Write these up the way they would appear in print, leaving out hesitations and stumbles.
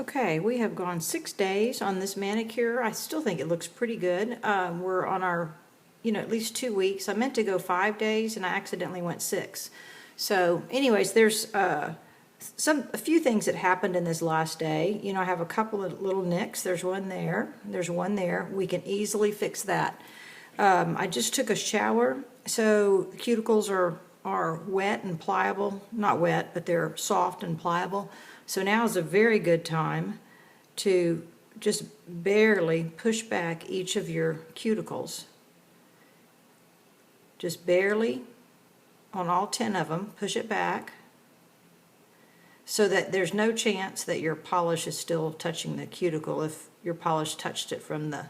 Okay, we have gone 6 days on this manicure. I still think it looks pretty good. We're on our, at least 2 weeks. I meant to go 5 days and I accidentally went 6. So anyways, there's a few things that happened in this last day. I have a couple of little nicks. There's one there. There's one there. We can easily fix that. I just took a shower, so the cuticles are wet and pliable. Not wet, but they're soft and pliable. So now is a very good time to just barely push back each of your cuticles. Just barely, on all 10 of them, push it back so that there's no chance that your polish is still touching the cuticle if your polish touched it from the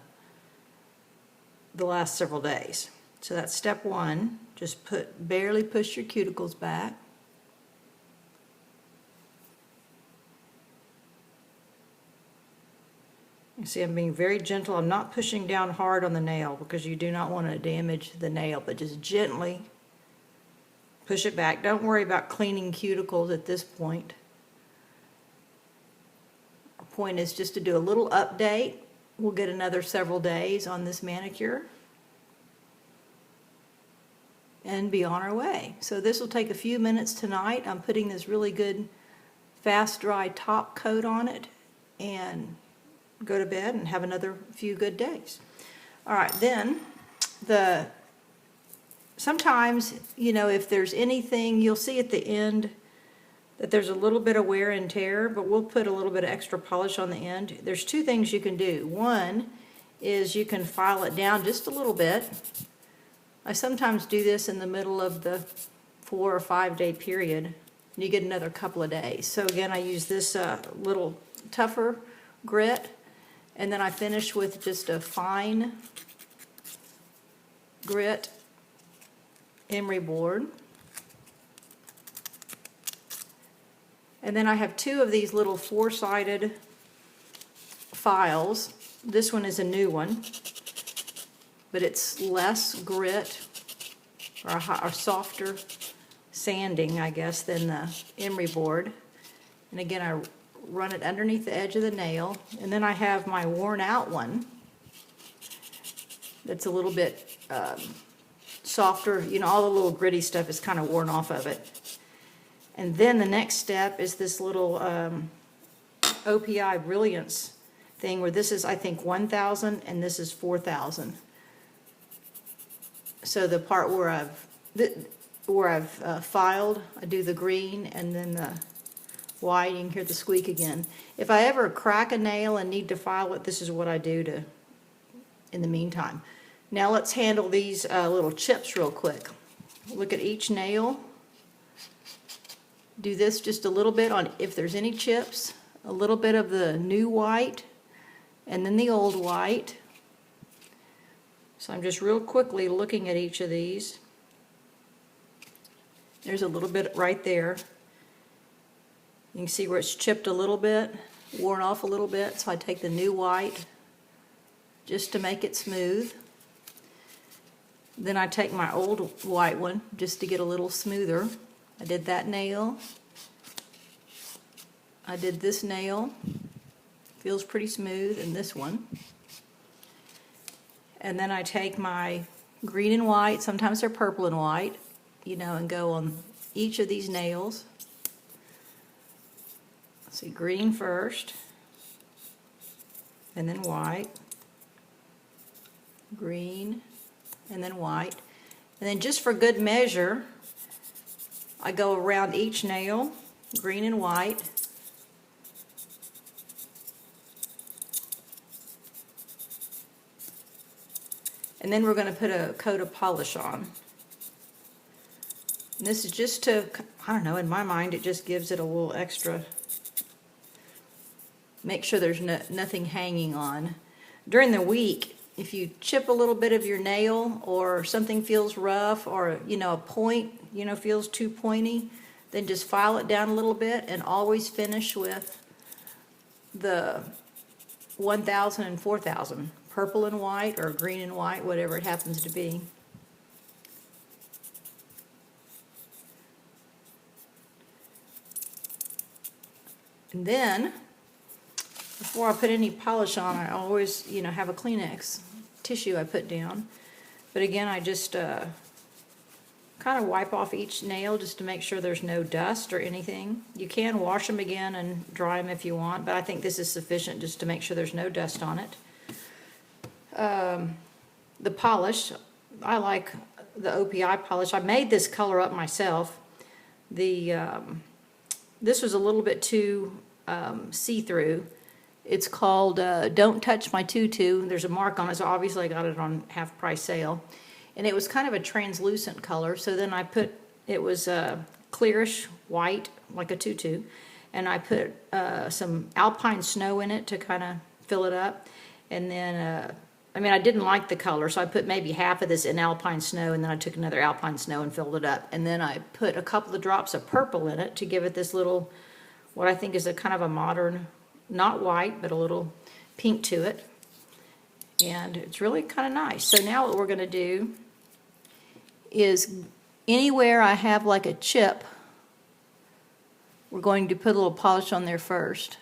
last several days. So that's step 1. Just barely push your cuticles back. You see, I'm being very gentle. I'm not pushing down hard on the nail because you do not want to damage the nail, but just gently push it back. Don't worry about cleaning cuticles at this point. Our point is just to do a little update. We'll get another several days on this manicure and be on our way. So this will take a few minutes tonight. I'm putting this really good fast dry top coat on it and go to bed and have another few good days. All right, then sometimes, if there's anything, you'll see at the end that there's a little bit of wear and tear, but we'll put a little bit of extra polish on the end. There's 2 things you can do. One is you can file it down just a little bit. I sometimes do this in the middle of the 4 or 5 day period, and you get another couple of days. So again, I use this little tougher grit, and then I finish with just a fine grit emery board. And then I have 2 of these little 4-sided files. This one is a new one, but it's less grit or softer sanding, I guess, than the emery board. And again, I run it underneath the edge of the nail, and then I have my worn out one that's a little bit softer. All the little gritty stuff is kind of worn off of it. And then the next step is this little OPI Brilliance thing, where this is, I think, 1,000 and this is 4,000. So the part where I've filed, I do the green and then the white. You can hear the squeak again. If I ever crack a nail and need to file it, this is what I do in the meantime. Now let's handle these little chips real quick. Look at each nail. Do this just a little bit on if there's any chips, a little bit of the new white and then the old white. So I'm just real quickly looking at each of these. There's a little bit right there. You can see where it's chipped a little bit, worn off a little bit, so I take the new white just to make it smooth. Then I take my old white one just to get a little smoother. I did that nail. I did this nail. Feels pretty smooth, and this one. And then I take my green and white, sometimes they're purple and white, and go on each of these nails. Let's see, green first, and then white, green, and then white. And then just for good measure, I go around each nail, green and white. And then we're going to put a coat of polish on. And this is just to, I don't know, in my mind it just gives it a little extra. Make sure there's nothing hanging on. During the week, if you chip a little bit of your nail or something feels rough or, a point, feels too pointy, then just file it down a little bit and always finish with the 1,000 and 4,000. Purple and white or green and white, whatever it happens to be. And then before I put any polish on, I always, you know, have a Kleenex tissue I put down. But again, I just kind of wipe off each nail just to make sure there's no dust or anything. You can wash them again and dry them if you want, but I think this is sufficient just to make sure there's no dust on it. The polish, I like the OPI polish. I made this color up myself. This was a little bit too see-through. It's called Don't Touch My Tutu. There's a mark on it, so obviously I got it on half-price sale. And it was kind of a translucent color, so then I put, it was clearish white, like a tutu, and I put some alpine snow in it to kind of fill it up. And then, I mean, I didn't like the color, so I put maybe half of this in alpine snow, and then I took another alpine snow and filled it up. And then I put a couple of drops of purple in it to give it this little, what I think is a kind of a modern, not white, but a little pink to it. And it's really kind of nice. So now what we're going to do is anywhere I have like a chip, we're going to put a little polish on there first.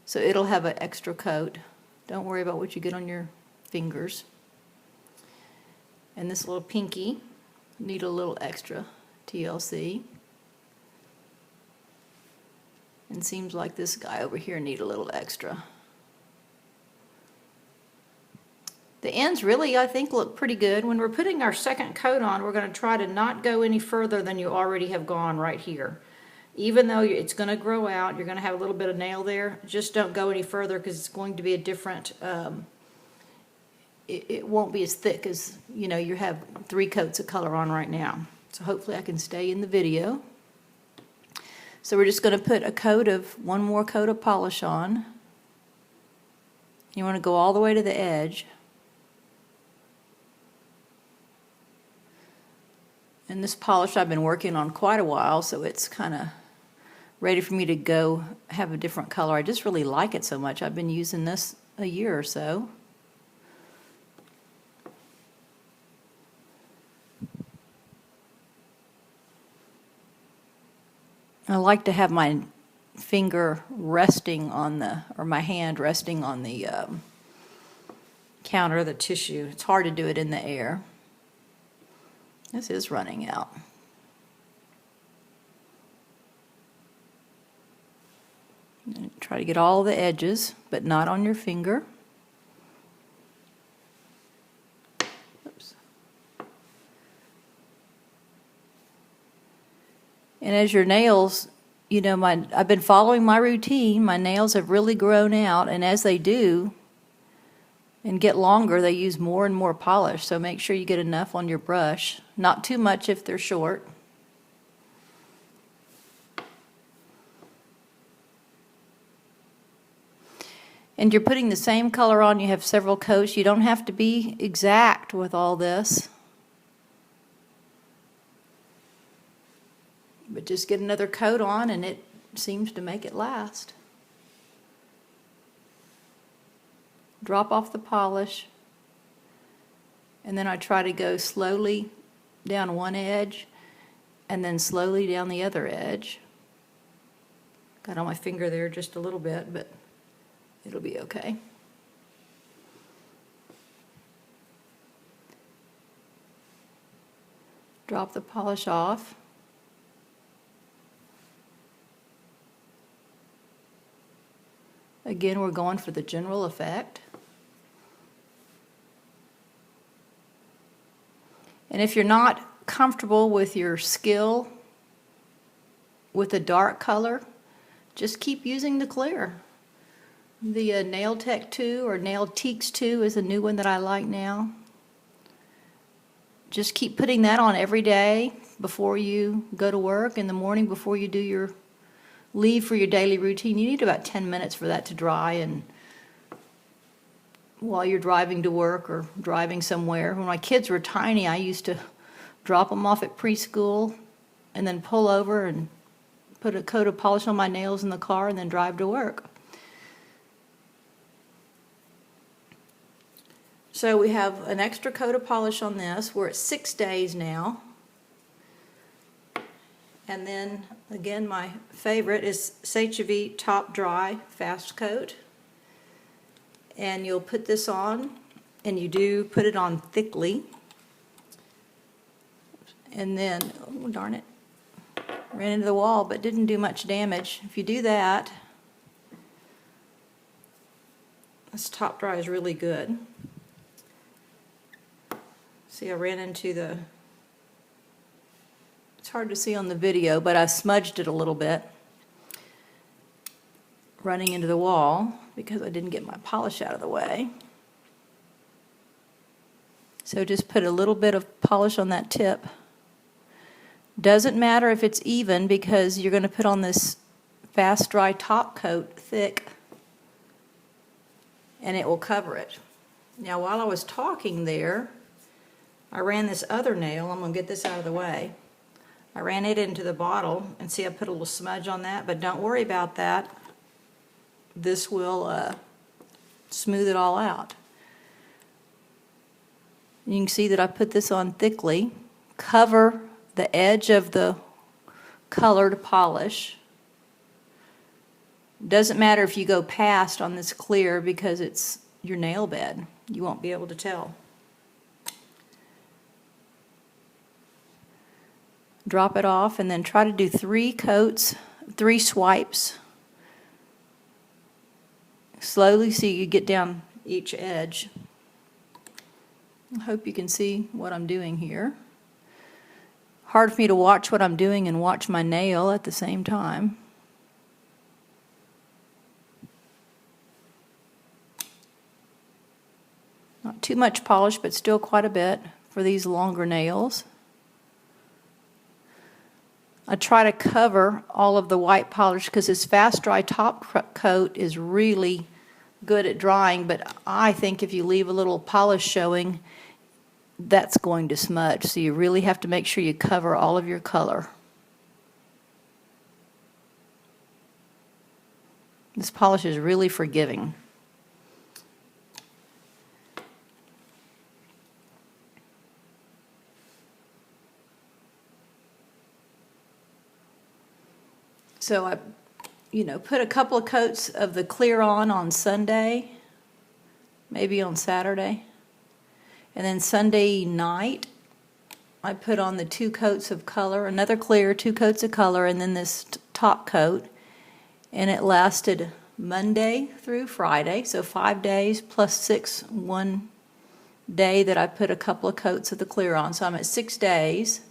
So it'll have an extra coat. Don't worry about what you get on your fingers. And this little pinky need a little extra TLC. And seems like this guy over here need a little extra. The ends really, I think, look pretty good. When we're putting our second coat on, we're going to try to not go any further than you already have gone right here. Even though it's going to grow out, you're going to have a little bit of nail there, just don't go any further because it's going to be a different, it won't be as thick as, you know, you have 3 coats of color on right now. So hopefully I can stay in the video. So we're just going to put one more coat of polish on. You want to go all the way to the edge. And this polish I've been working on quite a while, so it's kind of ready for me to go have a different color. I just really like it so much. I've been using this a year or so. I like to have my finger resting on the, or my hand resting on the counter of the tissue. It's hard to do it in the air. This is running out. And try to get all the edges, but not on your finger. Oops. And as your nails, you know, I've been following my routine. My nails have really grown out, and as they do and get longer, they use more and more polish. So make sure you get enough on your brush. Not too much if they're short. And you're putting the same color on. You have several coats. You don't have to be exact with all this. But just get another coat on and it seems to make it last. Drop off the polish. And then I try to go slowly down one edge and then slowly down the other edge. Got on my finger there just a little bit, but it'll be okay. Drop the polish off. Again, we're going for the general effect. And if you're not comfortable with your skill with a dark color, just keep using the clear. The Nail Tech 2 or Nail Teaks 2 is a new one that I like now. Just keep putting that on every day before you go to work, in the morning before you do your leave for your daily routine. You need about 10 minutes for that to dry, and while you're driving to work or driving somewhere. When my kids were tiny, I used to drop them off at preschool and then pull over and put a coat of polish on my nails in the car and then drive to work. So we have an extra coat of polish on this. We're at 6 days now. And then, again, my favorite is Sechavi Top Dry Fast Coat. and you'll put this on, and you do put it on thickly. And then, oh darn it, ran into the wall but didn't do much damage. If you do that, this top dry is really good. See, I ran into the, it's hard to see on the video, but I smudged it a little bit running into the wall because I didn't get my polish out of the way. So just put a little bit of polish on that tip. Doesn't matter if it's even because you're going to put on this fast dry top coat thick and it will cover it. Now while I was talking there, I ran this other nail. I'm going to get this out of the way. I ran it into the bottle and see I put a little smudge on that, but don't worry about that. This will smooth it all out. You can see that I put this on thickly. Cover the edge of the colored polish. Doesn't matter if you go past on this clear because it's your nail bed. You won't be able to tell. Drop it off and then try to do 3 coats, 3 swipes. Slowly so you get down each edge. I hope you can see what I'm doing here. Hard for me to watch what I'm doing and watch my nail at the same time. Not too much polish, but still quite a bit for these longer nails. I try to cover all of the white polish because this fast dry top coat is really good at drying, but I think if you leave a little polish showing, that's going to smudge. So you really have to make sure you cover all of your color. This polish is really forgiving. So I, put a couple of coats of the clear on Sunday, maybe on Saturday. And then Sunday night, I put on the 2 coats of color, another clear, 2 coats of color, and then this top coat. And it lasted Monday through Friday, so 5 days plus 6 one day that I put a couple of coats of the clear on. So I'm at 6 days.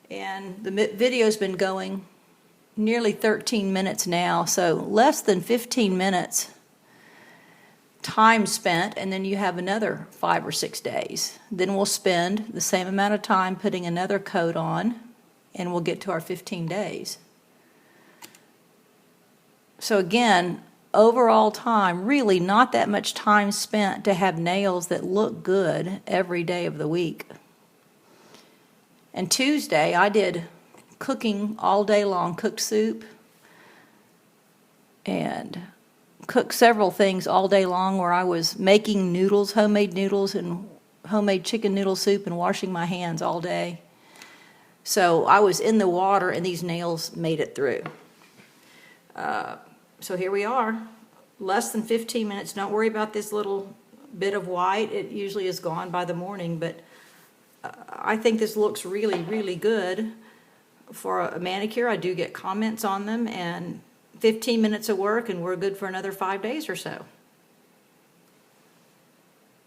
And the video's been going nearly 13 minutes now, so less than 15 minutes time spent, and then you have another 5 or 6 days. Then we'll spend the same amount of time putting another coat on, and we'll get to our 15 days. So again, overall time, really not that much time spent to have nails that look good every day of the week. And Tuesday I did cooking all day long, cooked soup, and cooked several things all day long where I was making noodles, homemade noodles and homemade chicken noodle soup and washing my hands all day. So I was in the water and these nails made it through. So here we are, less than 15 minutes. Don't worry about this little bit of white. It usually is gone by the morning, but I think this looks really, really good for a manicure. I do get comments on them, and 15 minutes of work and we're good for another 5 days or so.